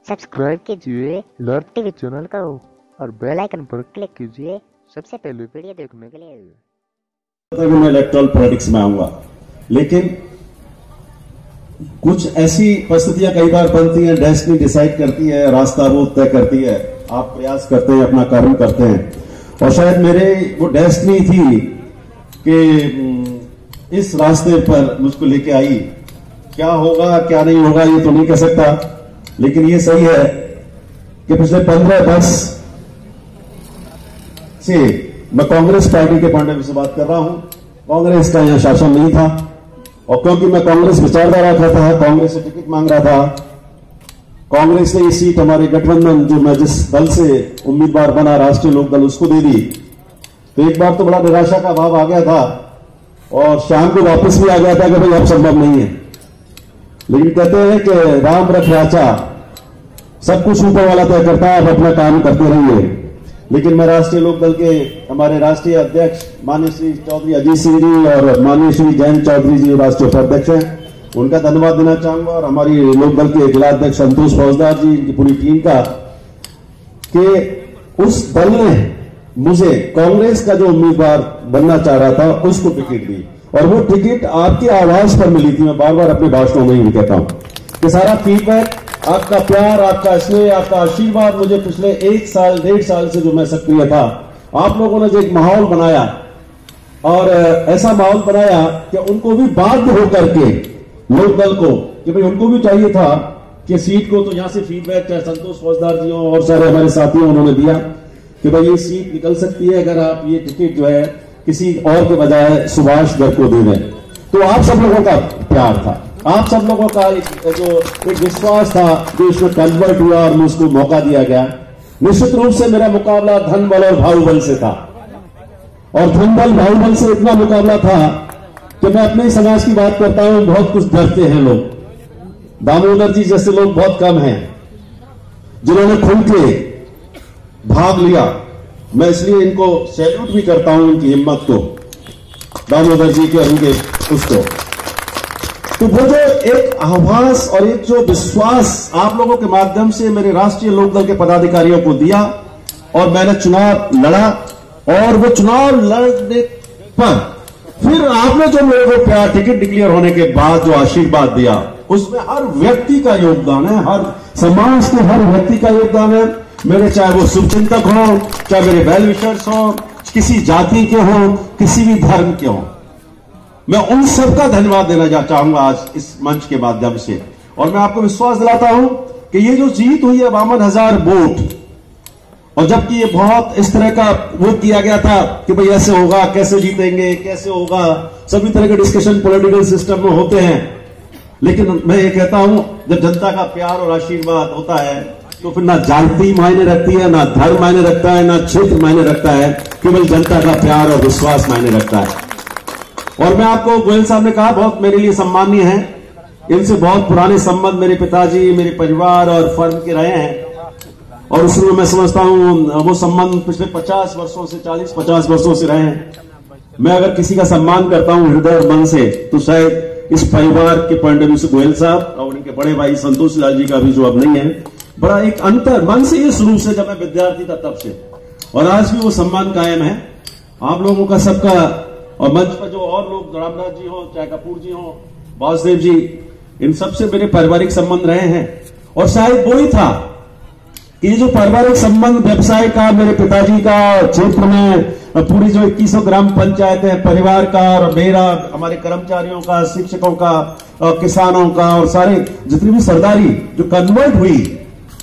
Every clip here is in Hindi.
सब्सक्राइब कीजिए लॉर्ड टीवी चैनल को और बेल आइकन पर क्लिक कीजिए सबसे पहले वीडियो देखने के लिए। कि मैं इलेक्टोरल पॉलिटिक्स में आऊंगा, लेकिन कुछ ऐसी परिस्थितियां कई बार बनती हैं, डेस्टिनी डिसाइड करती है, रास्ता वो तय करती है। आप प्रयास करते हैं, अपना कर्म करते हैं, और शायद मेरे वो डेस्टिनी थी कि इस रास्ते पर मुझको लेके आई। क्या होगा क्या नहीं होगा ये तो नहीं कह सकता, लेकिन ये सही है कि पिछले 15 वर्ष से मैं कांग्रेस पार्टी के पॉइंट ऑफ व्यू से बात कर रहा हूं। कांग्रेस का यहां शासन नहीं था, और क्योंकि मैं कांग्रेस विचारधारा का था, कांग्रेस से टिकट मांग रहा था, कांग्रेस ने ये सीट हमारे गठबंधन जो मैं जिस दल से उम्मीदवार बना, राष्ट्रीय लोकदल, उसको दे दी। तो एक बार तो बड़ा निराशा का भाव आ गया था, और शाम को वापस भी आ गया था कि भाई अब संभव नहीं है। लेकिन कहते हैं कि राम रख राचा, सब कुछ ऊपर वाला तय करता है, आप अपना काम करते रहिए। लेकिन मैं राष्ट्रीय लोकदल के हमारे राष्ट्रीय अध्यक्ष माननीय श्री चौधरी अजीत सिंह जी और माननीय श्री जयंत चौधरी जी राष्ट्रीय उपाध्यक्ष हैं, उनका धन्यवाद देना चाहूंगा, और हमारी लोकदल के जिला अध्यक्ष संतोष फौजदार जी, इनकी पूरी टीम का, कि उस दल ने मुझे कांग्रेस का जो उम्मीदवार बनना चाह रहा था उसको टिकट दी, और वो टिकट आपकी आवाज पर मिली थी। मैं बार बार अपने भाषणों में ही कहता हूं कि सारा फीडबैक, आपका प्यार, आपका स्नेह, आपका आशीर्वाद, मुझे पिछले 1 साल 1.5 साल से जो मैं सक्रिय था, आप लोगों ने जो एक माहौल बनाया, और ऐसा माहौल बनाया कि उनको भी बाध्य होकर के लोकदल को, कि भाई उनको भी चाहिए था कि सीट को, तो यहां से फीडबैक चाहे संतोष फौजदार जी हो और सारे हमारे साथियों उन्होंने दिया कि भाई ये सीट निकल सकती है अगर आप ये टिकट जो है किसी और के बजाय सुभाष गर्ग को दे दें। तो आप सब लोगों का प्यार था, आप सब लोगों का एक विश्वास था जो इसमें कन्वर्ट हुआ और मुझको मौका दिया गया। निश्चित रूप से मेरा मुकाबला धन बल और बाहुबल से था, और धन बल बाहुबल से इतना मुकाबला था कि मैं अपने समाज की बात करता हूं, बहुत कुछ डरते हैं लोग। दामोदर जी जैसे लोग बहुत कम हैं जिन्होंने खुल के भाग लिया। मैं इसलिए इनको सैल्यूट भी करता हूं, इनकी हिम्मत को, दामोदर जी के और उनके उसको। तो वो जो एक आभास और एक जो विश्वास आप लोगों के माध्यम से मेरे राष्ट्रीय लोकदल के पदाधिकारियों को दिया, और मैंने चुनाव लड़ा, और वो चुनाव लड़ने पर फिर आपने जो मेरे को प्यार, टिकट डिक्लेयर होने के बाद जो आशीर्वाद दिया, उसमें हर व्यक्ति का योगदान है, हर समाज के हर व्यक्ति का योगदान है। मेरे चाहे वो शुभचिंतक हो, चाहे मेरे वेल विशर्स हो, किसी जाति के हो, किसी भी धर्म के हो, मैं उन सबका धन्यवाद देना चाहूंगा आज इस मंच के माध्यम से। और मैं आपको विश्वास दिलाता हूं कि ये जो जीत हुई है 52,000 वोट, और जबकि ये बहुत इस तरह का वो किया गया था कि भाई ऐसे होगा, कैसे जीतेंगे, कैसे होगा, सभी तरह के डिस्कशन पॉलिटिकल सिस्टम में होते हैं। लेकिन मैं ये कहता हूं, जब जनता का प्यार और आशीर्वाद होता है तो फिर ना जाति मायने रखती है, ना धर्म मायने रखता है, ना क्षेत्र मायने रखता है, केवल जनता का प्यार और विश्वास मायने रखता है। और मैं आपको, गोयल साहब ने कहा, बहुत मेरे लिए सम्मानीय है, इनसे बहुत पुराने संबंध मेरे पिताजी, मेरे परिवार और फर्म के रहे हैं, और उसमें मैं समझता हूं वो संबंध पिछले 50 वर्षों से, 40-50 वर्षों से रहे हैं। मैं अगर किसी का सम्मान करता हूं हृदय और मन से, तो शायद इस परिवार के पॉइंट ऑफ व्यू से गोयल साहब और उनके बड़े भाई संतोष लाल जी का भी, जो अब नहीं है, बड़ा एक अंतर मन से, ये शुरू से जब मैं विद्यार्थी था तब से, और आज भी वो सम्मान कायम है आप लोगों का, सबका। और मंच पर जो और लोग, रामनाथ जी हो, चाहे कपूर जी हो, वासुदेव जी, इन सबसे मेरे पारिवारिक संबंध रहे हैं। और शायद वो ही था कि ये जो पारिवारिक संबंध व्यवसाय का, मेरे पिताजी का क्षेत्र में पूरी जो 2100 ग्राम पंचायत है, परिवार का, और मेरा, हमारे कर्मचारियों का, शिक्षकों का, किसानों का, और सारे जितनी भी सरदारी जो कन्वर्ट हुई,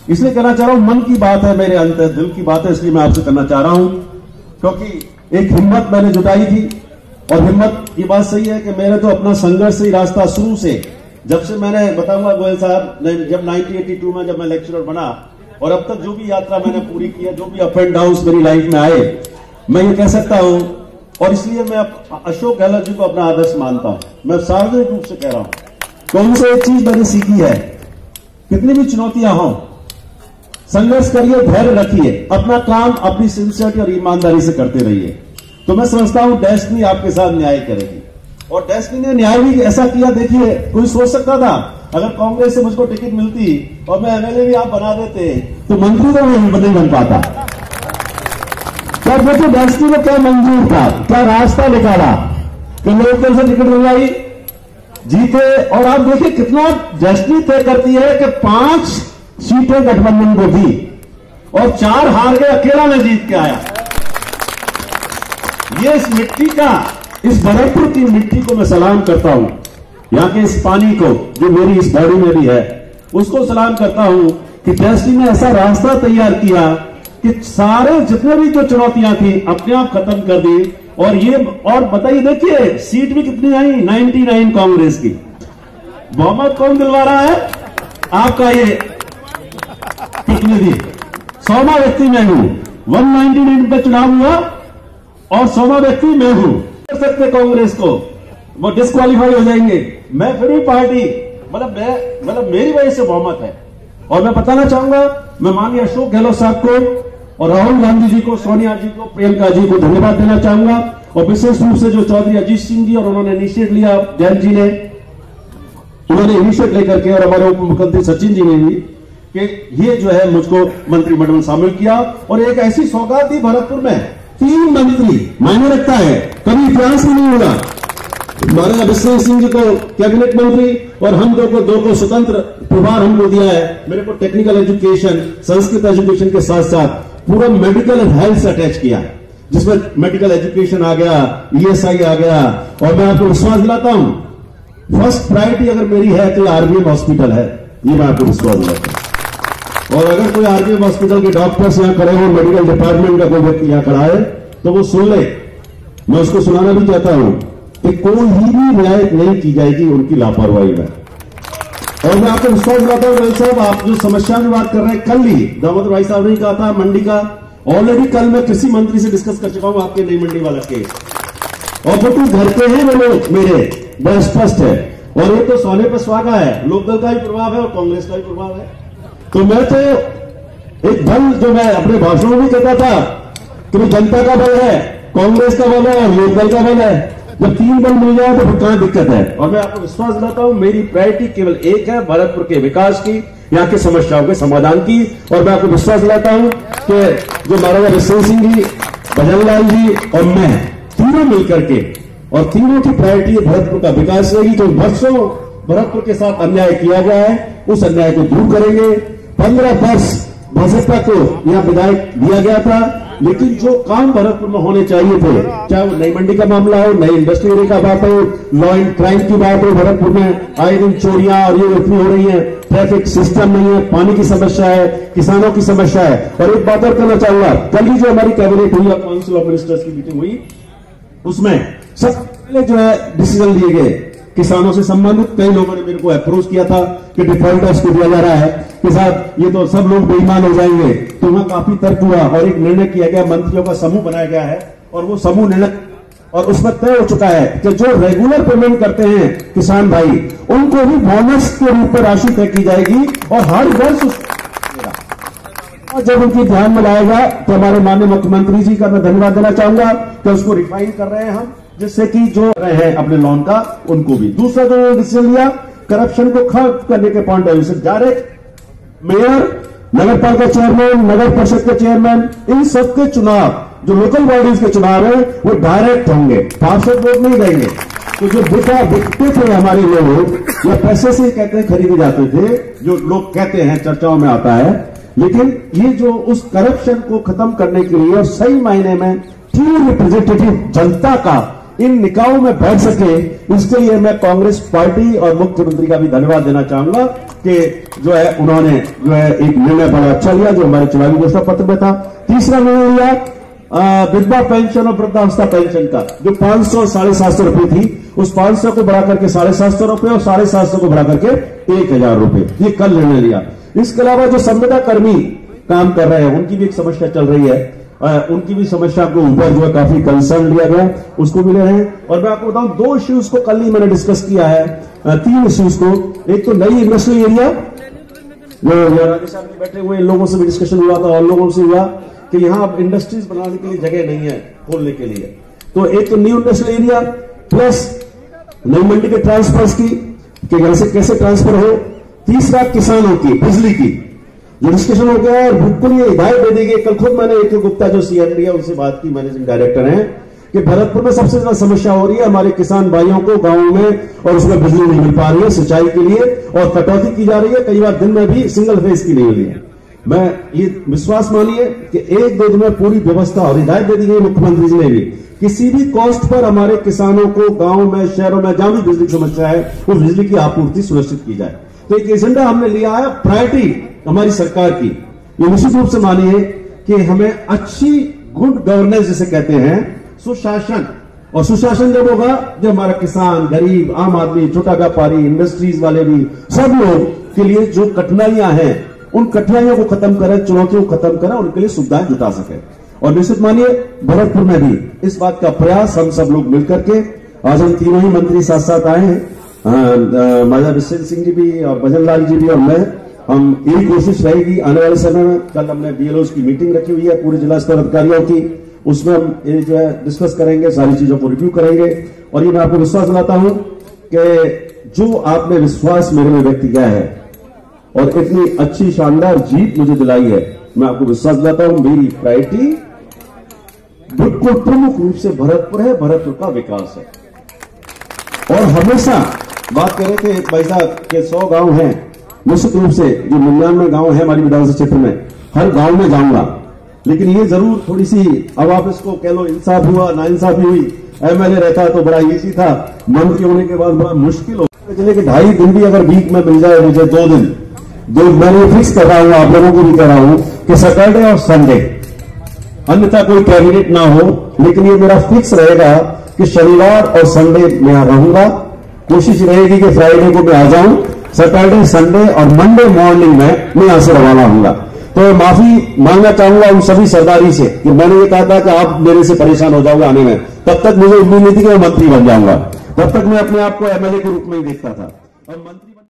इसलिए कहना चाह रहा हूं, मन की बात है, मेरे अंतर दिल की बात है, इसलिए मैं आपसे करना चाह रहा हूं। क्योंकि एक हिम्मत मैंने जुटाई थी, और हिम्मत की बात सही है कि मैंने तो अपना संघर्ष से ही रास्ता शुरू से, जब से मैंने बताऊंगा गोयल साहब, जब 1982 में जब मैं लेक्चरर बना, और अब तक जो भी यात्रा मैंने पूरी की है, जो भी अप एंड डाउन मेरी लाइफ में आए, मैं ये कह सकता हूं, और इसलिए मैं अशोक गहलोत जी को अपना आदर्श मानता हूं। मैं सार्वजनिक रूप से कह रहा हूं, तो उनसे एक चीज मैंने सीखी है, कितनी भी चुनौतियां हों, संघर्ष करिए, धैर्य रखिए, अपना काम अपनी सिंसियरिटी और ईमानदारी से करते रहिए। तो मैं समझता हूं डेस्टिनी आपके साथ न्याय करेगी, और डेस्टिनी ने न्याय भी ऐसा किया। देखिए, कोई सोच सकता था अगर कांग्रेस से मुझको टिकट मिलती और मैं एमएलए भी आप बना देते तो मंत्री तो नहीं बन पाता। पर देखो डेस्टी को क्या मंजूर था, क्या रास्ता निकाला कि लोकदल से टिकट मिलवाई, जीते। और आप देखिए कितना डेस्टी तय करती है कि 5 सीटें गठबंधन को दी और 4 हार गए, अकेला में जीत के आया। ये इस मिट्टी का, इस भरतपुर की मिट्टी को मैं सलाम करता हूं, यहां के इस पानी को जो मेरी इस बॉडी में भी है उसको सलाम करता हूं कि डेस्टी ने ऐसा रास्ता तैयार किया कि सारे जितने भी जो चुनौतियां थी अपने आप खत्म कर दी। और ये और बताइए, देखिए सीट भी कितनी आई, 99 कांग्रेस की। बहुमत कौन दिलवा रहा है? आपका ये प्रतिनिधि। 100वां व्यक्ति मैं हूं, 199 पे चुनाव हुआ और 100वां व्यक्ति मैं हूं। कर सकते कांग्रेस को, वो डिस्क्वालीफाई हो जाएंगे। मैं फिर भी पार्टी, मतलब मेरी वजह से बहुमत है। और मैं बताना चाहूंगा, मैं माननीय अशोक गहलोत साहब को और राहुल गांधी जी को, सोनिया जी को, प्रियंका जी को धन्यवाद देना चाहूंगा। और विशेष रूप से जो चौधरी अजीत सिंह जी और उन्होंने इनिशिएट लिया, जैन जी ने, उन्होंने इनिशिएट लेकर के, और हमारे उप मुख्यमंत्री सचिन जी ने भी, कि ये जो है मुझको मंत्रिमंडल में शामिल किया। और एक ऐसी सौगात थी भरतपुर में, 3 मंत्री, मायने रखता है, कभी इतिहास में नहीं हुआ। महाराजा विश्वनाथ सिंह जी को कैबिनेट मंत्री और हम दो को स्वतंत्र प्रभार हमको दिया है। मेरे को टेक्निकल एजुकेशन, संस्कृत एजुकेशन के साथ साथ पूरा मेडिकल एंड हेल्थ से अटैच किया, जिसमें मेडिकल एजुकेशन आ गया, ईएसआई आ गया। और मैं आपको विश्वास दिलाता हूं, फर्स्ट प्रायोरिटी अगर मेरी है तो आरबीएम हॉस्पिटल है, ये मैं आपको विश्वास दिलाता हूं। और अगर कोई आरबीएम हॉस्पिटल के डॉक्टर्स यहां खड़े हो, मेडिकल डिपार्टमेंट का कोई व्यक्ति यहां खड़ा है तो वो सुन ले। मैं उसको सुनाना भी चाहता हूं कि कोई भी रियायत नहीं की जाएगी उनकी लापरवाही में। और मैं आपको विश्वास दिलाता हूं भाई साहब, आप जो समस्या की बात कर रहे हैं, कल ही दामोदर भाई साहब ने कहा था मंडी का, ऑलरेडी कल मैं कृषि मंत्री से डिस्कस कर चुका हूं आपके नई मंडी वाला केस। और वो तो घर के हैं वो लोग मेरे, बड़ा स्पष्ट है। और ये तो सोने पर सुहागा है, लोकदल का भी प्रभाव है और कांग्रेस का भी प्रभाव है। तो मैं तो एक बल जो मैं अपने भाषणों में कहता था कि जनता का बल है, कांग्रेस का बल है और लोकदल का बल है। जब 3 बल मिल जाए तो फिर कहां दिक्कत है। और मैं आपको विश्वास दिलाता हूं, मेरी प्रायोरिटी केवल एक है, भरतपुर के विकास की, यहाँ की समस्याओं के समाधान की। और मैं आपको विश्वास दिलाता हूं कि जो महाराजा विश्वनाथ सिंह जी, भजनलाल जी और मैं तीनों मिलकर के, और तीनों की प्रायोरिटी भरतपुर का विकास रहेगी। जो वर्षों भरतपुर के साथ अन्याय किया गया है उस अन्याय को दूर करेंगे। 15 वर्ष भाजपा को यहां विधायक दिया गया था, लेकिन जो काम भरतपुर में होने चाहिए थे, चाहे वो नई मंडी का मामला हो, नई इंडस्ट्री एरिया का बात हो, लॉ एंड क्राइम की बात हो, भरतपुर में आए दिन चोरियां और ये इतनी हो रही है, ट्रैफिक सिस्टम नहीं है, पानी की समस्या है, किसानों की समस्या है। और एक बात और करना चाहूंगा, कल ही जो हमारी कैबिनेट हुई, काउंसिल ऑफ मिनिस्टर्स की मीटिंग हुई, उसमें सबसे पहले जो है डिसीजन लिए गए किसानों से संबंधित। कई लोगों ने मेरे को अप्रोच किया था कि डिफॉल्टर्स को दिया जा रहा है कि साहब ये तो सब लोग बेईमान हो जाएंगे। तो वहां काफी तर्क हुआ और एक निर्णय किया गया, मंत्रियों का समूह बनाया गया है और वो समूह निर्णय, और उसमें तय हो चुका है कि जो रेगुलर पेमेंट करते हैं किसान भाई, उनको भी बोनस के रूप में राशि तय की जाएगी और हर वर्ष जब उनकी ध्यान में लाएगा तो हमारे माननीय मुख्यमंत्री जी का मैं धन्यवाद देना चाहूंगा कि उसको रिफाइन कर रहे हैं हम, जिससे कि जो रहे हैं अपने लोन का उनको भी। दूसरा जो डिसीजन लिया, करप्शन को खत्म करने के पॉइंट ऑफ व्यू से डायरेक्ट मेयर, नगर पालिका चेयरमैन, नगर परिषद के चेयरमैन, इन सबके चुनाव, जो लोकल बॉडीज के चुनाव है वो डायरेक्ट होंगे, पार्षद वोट नहीं देंगे। तो जो बिकते थे हमारे लोग, या पैसे से कहते हैं खरीदे जाते थे, जो लोग कहते हैं चर्चाओं में आता है, लेकिन ये जो उस करप्शन को खत्म करने के लिए और सही मायने में ट्रू रिप्रेजेंटेटिव जनता का इन निकायों में बैठ सके, इसके लिए मैं कांग्रेस पार्टी और मुख्यमंत्री का भी धन्यवाद देना चाहूंगा कि जो है उन्होंने जो है एक निर्णय बड़ा अच्छा लिया जो हमारे चुनावी घोषणा पत्र में था। तीसरा निर्णय लिया विधवा पेंशन और वृद्धावस्था पेंशन का, जो 500 और 750 रुपए थी, उस 500 को बढ़ा करके 750 रुपए और 750 को बढ़ा करके 1000 रुपए, ये कल निर्णय लिया। इसके अलावा जो संविदा कर्मी काम कर रहे हैं उनकी भी एक समस्या चल रही है, उनकी भी समस्या को ऊपर जो है काफी कंसर्न लिया गया, उसको मिले हैं। और मैं आपको बताऊं 2 इश्यूज को कल ही मैंने डिस्कस किया है, 3 इश्यूज को। एक तो नई इंडस्ट्रियल एरिया, जो राजेश साहब बैठे हुए इन लोगों से भी डिस्कशन हुआ था और लोगों से हुआ कि यहाँ अब इंडस्ट्रीज बनाने के लिए जगह नहीं है खोलने के लिए। तो एक तो new industrial area plus Nai Mandi के ट्रांसफर्स की, कि घर से कैसे ट्रांसफर हो। तीसरा, किसानों की बिजली की जो डिस्कशन हो गया और बिल्कुल ये हिदायत दे दी गई। कल खुद मैंने ए.के. गुप्ता जो सीएमडी है उनसे बात की, मैनेजिंग डायरेक्टर हैं, कि भरतपुर में सबसे ज्यादा समस्या हो रही है हमारे किसान भाइयों को गांव में, और उसमें बिजली नहीं मिल पा रही है सिंचाई के लिए, और कटौती की जा रही है, कई बार दिन में भी सिंगल फेज की नहीं मिली है। मैं ये विश्वास मानिए कि 1-2 दिन में पूरी व्यवस्था और हिदायत दे दी गई मुख्यमंत्री जी ने भी, किसी भी कॉस्ट पर हमारे किसानों को गांव में, शहरों में जहां भी बिजली की समस्या है उस बिजली की आपूर्ति सुनिश्चित की जाए। तो एक एजेंडा हमने लिया है, प्रायोरिटी हमारी सरकार की। ये निश्चित रूप से मानिए कि हमें अच्छी गुड गवर्नेंस जिसे कहते हैं, सुशासन, और सुशासन जब होगा जब हमारा किसान, गरीब, आम आदमी, छोटा व्यापारी, इंडस्ट्रीज वाले भी, सब लोग के लिए जो कठिनाइयां हैं उन कठिनाइयों को खत्म करें, चुनौतियों को खत्म करें, उनके लिए सुविधाएं जुटा सके। और निश्चित मानिए भरतपुर में भी इस बात का प्रयास हम सब लोग मिलकर के, आज हम तीनों ही मंत्री साथ साथ आए हैं, माजा विश्वेंद्र सिंह जी भी और भजन लाल जी भी और मैं, हम यही कोशिश रहेगी आने वाले समय में। कल हमने बीएलओ की मीटिंग रखी हुई है पूरे जिला स्तर अधिकारियों की, उसमें हम ये जो है डिस्कस करेंगे, सारी चीजों को रिव्यू करेंगे। और ये मैं आपको विश्वास दिलाता हूं कि जो आपने विश्वास मेरे में व्यक्त किया है और इतनी अच्छी शानदार जीत मुझे दिलाई है, मैं आपको विश्वास दिलाता हूं मेरी प्रायोरिटी बिल्कुल प्रमुख रूप से भरतपुर है, भरतपुर का विकास है। और हमेशा बात करें कि भाई साहब के 100 गांव हैं, निश्चित रूप से जो 99 गांव है हमारी विधानसभा क्षेत्र में, हर गांव में जाऊंगा, लेकिन ये जरूर थोड़ी सी, अब आप इसको कह लो इंसाफ हुआ ना इंसाफी हुई, एमएलए रहता तो बड़ा इजी था, मंत्री होने के बाद बड़ा मुश्किल हो चले कि 2.5 दिन भी अगर वीक में मिल जाए मुझे, 2 दिन, जो मैंने फिक्स कर रहा हूं, आप लोगों को भी कह रहा हूं कि सैटरडे और संडे, अन्यथा कोई कैंडिडेट ना हो, लेकिन ये मेरा फिक्स रहेगा कि शनिवार और संडे मैं रहूंगा। कोशिश रहेगी कि फ्राइडे को मैं आ जाऊं, सैटरडे, संडे और मंडे मॉर्निंग में मैं यहां से रवाना होऊंगा। तो माफी मांगना चाहूंगा उन सभी सरदारी से कि मैंने ये कहा था कि आप मेरे से परेशान हो जाओगे आने में, तब तक मुझे उम्मीद नहीं थी कि मैं मंत्री बन जाऊंगा, तब तक मैं अपने आप को एमएलए के रूप में ही देखता था। और मंत्री